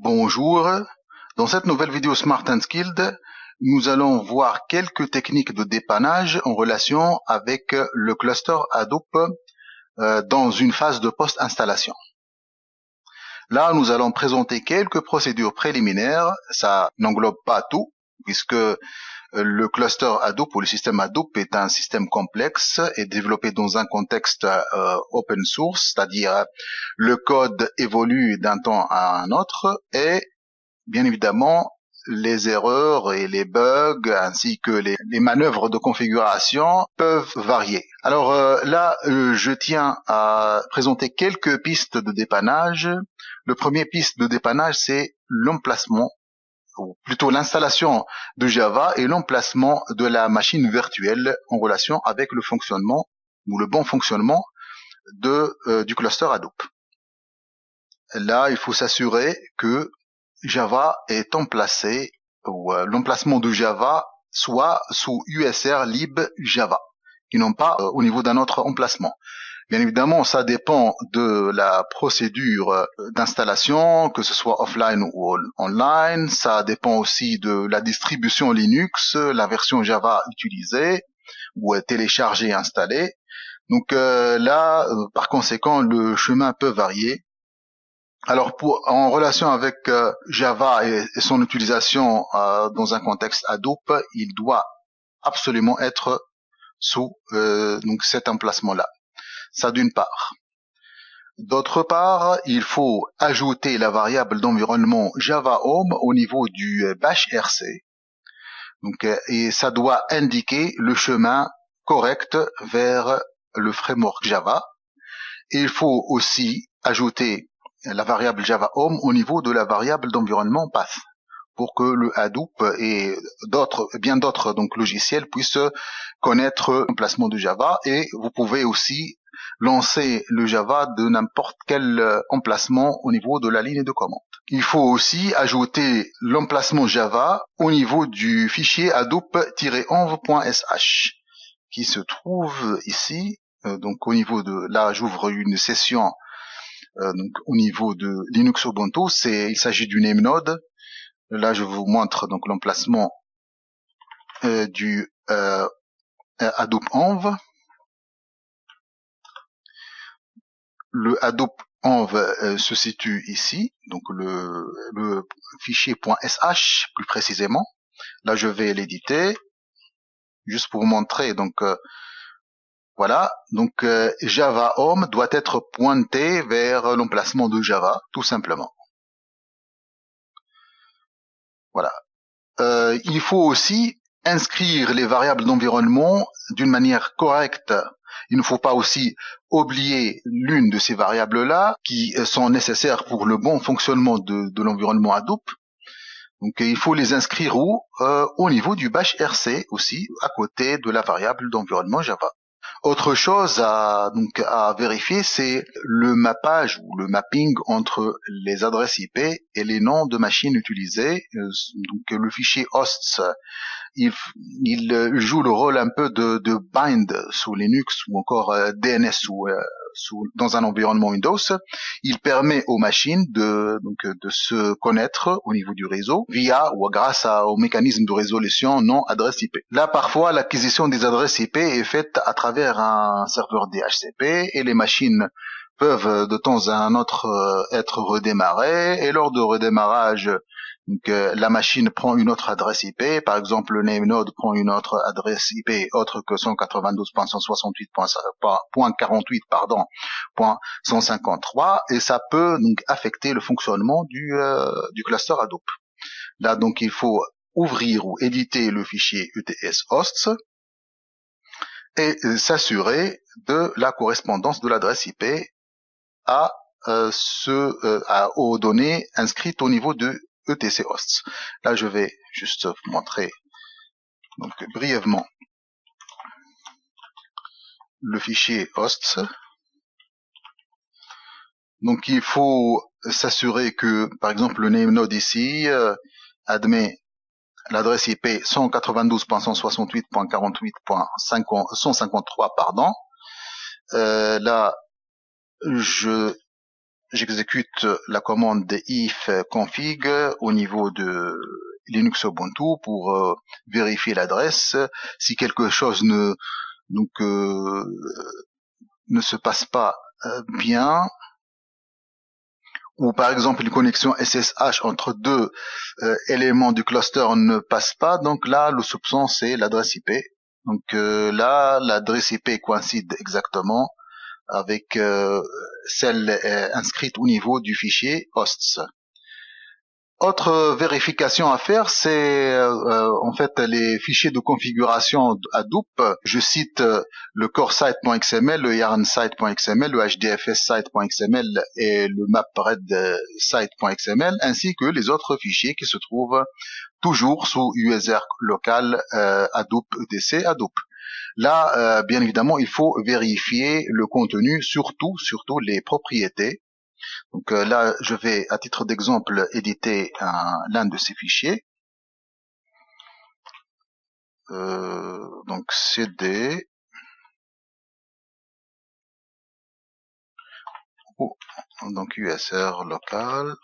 Bonjour, dans cette nouvelle vidéo Smart and Skilled, nous allons voir quelques techniques de dépannage en relation avec le cluster Hadoop dans une phase de post-installation. Là, nous allons présenter quelques procédures préliminaires, ça n'englobe pas tout, puisque le cluster Hadoop ou le système Hadoop est un système complexe et développé dans un contexte open source, c'est-à-dire le code évolue d'un temps à un autre et bien évidemment les erreurs et les bugs ainsi que les manœuvres de configuration peuvent varier. Alors là, je tiens à présenter quelques pistes de dépannage. Le premier piste de dépannage, c'est l'emplacement, ou plutôt l'installation de Java et l'emplacement de la machine virtuelle en relation avec le fonctionnement ou le bon fonctionnement du cluster Hadoop. Là, il faut s'assurer que Java est emplacé, ou l'emplacement de Java soit sous USR lib Java, et non pas au niveau d'un autre emplacement. Bien évidemment, ça dépend de la procédure d'installation, que ce soit offline ou online. Ça dépend aussi de la distribution Linux, la version Java utilisée ou téléchargée et installée. Donc là, par conséquent, le chemin peut varier. Alors, en relation avec Java et son utilisation dans un contexte Hadoop, il doit absolument être sous donc cet emplacement-là. Ça d'une part. D'autre part, il faut ajouter la variable d'environnement Java Home au niveau du bash RC. Donc, et ça doit indiquer le chemin correct vers le framework Java. Et il faut aussi ajouter la variable Java Home au niveau de la variable d'environnement Path pour que le Hadoop et bien d'autres donc logiciels puissent connaître l'emplacement de Java, et vous pouvez aussi lancer le Java de n'importe quel emplacement au niveau de la ligne de commande. Il faut aussi ajouter l'emplacement Java au niveau du fichier hadoop-env.sh qui se trouve ici. Donc au niveau de là, j'ouvre une session donc au niveau de Linux Ubuntu, il s'agit du name-node. Là, je vous montre donc l'emplacement du Hadoop Env. Le Hadoop Env se situe ici, donc le fichier .sh plus précisément. Là, je vais l'éditer juste pour vous montrer. Donc voilà, donc Java Home doit être pointé vers l'emplacement de Java, tout simplement. Voilà. Il faut aussi inscrire les variables d'environnement d'une manière correcte. Il ne faut pas aussi oublier l'une de ces variables-là qui sont nécessaires pour le bon fonctionnement de l'environnement Hadoop. Donc il faut les inscrire où au niveau du bash RC aussi, à côté de la variable d'environnement Java. Autre chose à vérifier, c'est le mappage ou le mapping entre les adresses IP et les noms de machines utilisées. Donc le fichier hosts, il joue le rôle un peu de bind sous Linux ou encore DNS dans un environnement Windows. Il permet aux machines de se connaître au niveau du réseau grâce au mécanisme de résolution non adresse IP. Là, parfois, l'acquisition des adresses IP est faite à travers un serveur DHCP et les machines peuvent de temps à un autre être redémarrées, et lors de redémarrage, donc, la machine prend une autre adresse IP, par exemple le name-node prend une autre adresse IP autre que 192.168.153, et ça peut donc affecter le fonctionnement du cluster Hadoop. Là, donc, il faut ouvrir ou éditer le fichier ETS hosts et s'assurer de la correspondance de l'adresse IP aux données inscrites au niveau de ETC hosts. Là, je vais juste vous montrer donc brièvement le fichier hosts. Donc, il faut s'assurer que, par exemple, le name-node ici admet l'adresse IP 192.168.48.153, pardon. Là, je j'exécute la commande if config au niveau de Linux Ubuntu pour vérifier l'adresse. Si quelque chose ne se passe pas bien, ou par exemple une connexion SSH entre deux éléments du cluster ne passe pas, donc là le soupçon c'est l'adresse IP. Donc là l'adresse IP coïncide exactement avec celle inscrite au niveau du fichier hosts. Autre vérification à faire, c'est en fait les fichiers de configuration Hadoop. Je cite le coresite.xml, le yarnsite.xml, le hdfssite.xml et le mapred-site.xml, ainsi que les autres fichiers qui se trouvent toujours sous user local Hadoop etc Hadoop. Là, bien évidemment, il faut vérifier le contenu, surtout les propriétés. Donc là, je vais, à titre d'exemple, éditer l'un de ces fichiers. Donc cd donc usr local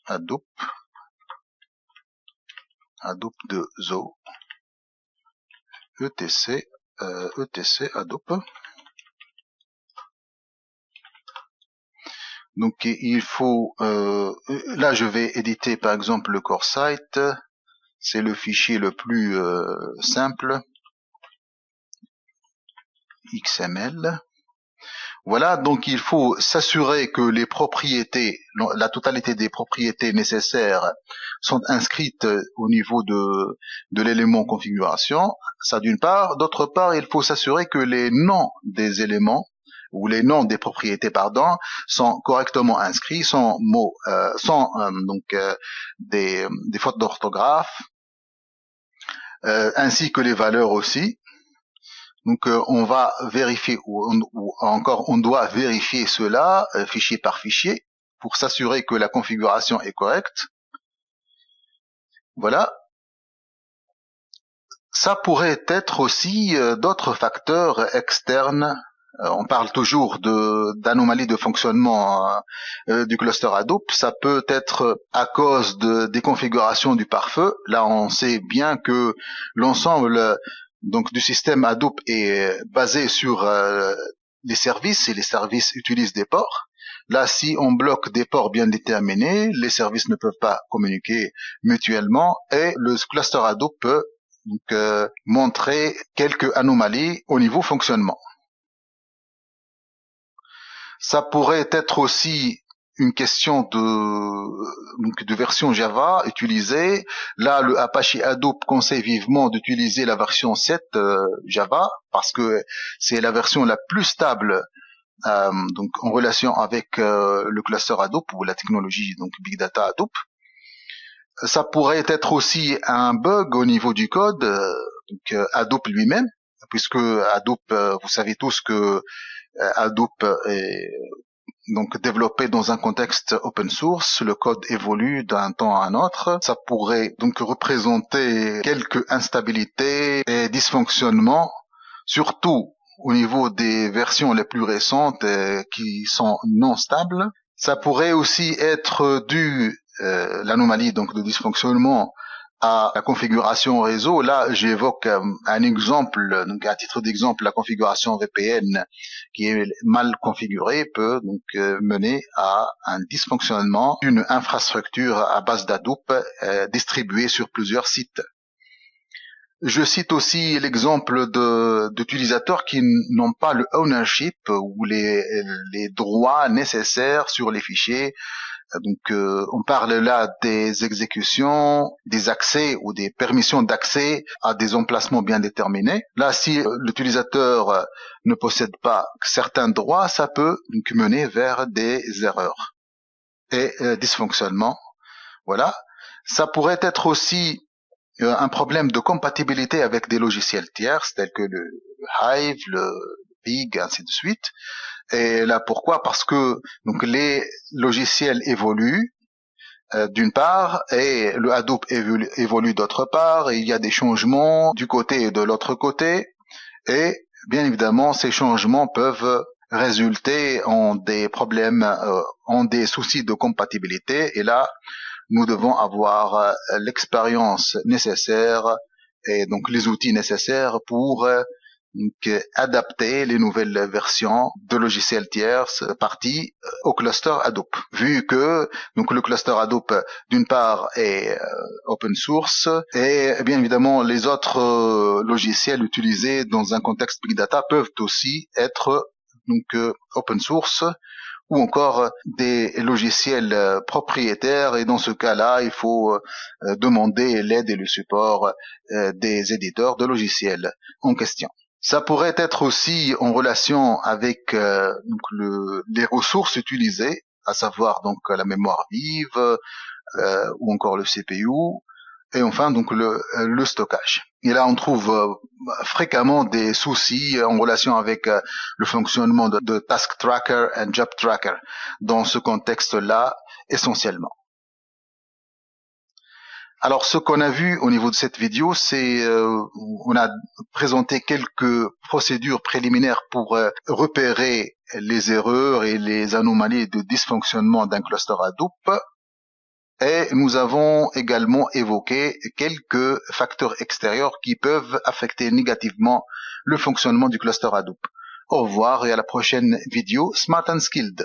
Hadoop de zo etc Hadoop. Donc il faut là je vais éditer par exemple le coresite, c'est le fichier le plus simple, XML. Voilà, donc il faut s'assurer que les propriétés, la totalité des propriétés nécessaires sont inscrites au niveau de l'élément configuration, ça d'une part. D'autre part, il faut s'assurer que les noms des éléments ou les noms des propriétés, pardon, sont correctement inscrits, sans mots, des fautes d'orthographe, ainsi que les valeurs aussi. Donc on va vérifier, ou encore on doit vérifier cela fichier par fichier pour s'assurer que la configuration est correcte. Voilà. Ça pourrait être aussi d'autres facteurs externes. On parle toujours d'anomalies de fonctionnement du cluster Hadoop. Ça peut être à cause des configurations du pare-feu. Là, on sait bien que l'ensemble du système Hadoop est basé sur les services, et les services utilisent des ports. Là, si on bloque des ports bien déterminés, les services ne peuvent pas communiquer mutuellement et le cluster Hadoop peut montrer quelques anomalies au niveau fonctionnement. Ça pourrait être aussi une question de version Java utilisée. Là, le Apache Hadoop conseille vivement d'utiliser la version 7 Java parce que c'est la version la plus stable en relation avec le cluster Hadoop ou la technologie Big Data Hadoop. Ça pourrait être aussi un bug au niveau du code Hadoop lui-même, puisque Hadoop, vous savez tous que Hadoop est développé dans un contexte open source, le code évolue d'un temps à un autre. Ça pourrait donc représenter quelques instabilités et dysfonctionnements, surtout au niveau des versions les plus récentes qui sont non stables. Ça pourrait aussi être dû l'anomalie de dysfonctionnement à la configuration réseau. Là, j'évoque un exemple, à titre d'exemple, la configuration VPN qui est mal configurée peut mener à un dysfonctionnement d'une infrastructure à base d'Hadoop distribuée sur plusieurs sites. Je cite aussi l'exemple d'utilisateurs qui n'ont pas le ownership ou les droits nécessaires sur les fichiers. On parle là des exécutions, des accès ou des permissions d'accès à des emplacements bien déterminés. Là, si l'utilisateur ne possède pas certains droits, ça peut mener vers des erreurs et dysfonctionnements. Voilà. Ça pourrait être aussi un problème de compatibilité avec des logiciels tiers tels que le Hive, le Pig, ainsi de suite. Et là, pourquoi? Parce que les logiciels évoluent d'une part et le Hadoop évolue d'autre part, et il y a des changements du côté et de l'autre côté, et bien évidemment ces changements peuvent résulter en des problèmes, en des soucis de compatibilité. Et là, nous devons avoir l'expérience nécessaire et donc les outils nécessaires pour adapter les nouvelles versions de logiciels tierces parties au cluster Hadoop. Vu que donc le cluster Hadoop d'une part est open source et bien évidemment les autres logiciels utilisés dans un contexte big data peuvent aussi être donc open source ou encore des logiciels propriétaires, et dans ce cas-là, il faut demander l'aide et le support des éditeurs de logiciels en question. Ça pourrait être aussi en relation avec les ressources utilisées, à savoir donc la mémoire vive ou encore le CPU, et enfin donc le stockage. Et là, on trouve fréquemment des soucis en relation avec le fonctionnement de Task Tracker et Job Tracker dans ce contexte-là essentiellement. Alors, ce qu'on a vu au niveau de cette vidéo, c'est on a présenté quelques procédures préliminaires pour repérer les erreurs et les anomalies de dysfonctionnement d'un cluster Hadoop. Et nous avons également évoqué quelques facteurs extérieurs qui peuvent affecter négativement le fonctionnement du cluster Hadoop. Au revoir et à la prochaine vidéo Smart and Skilled.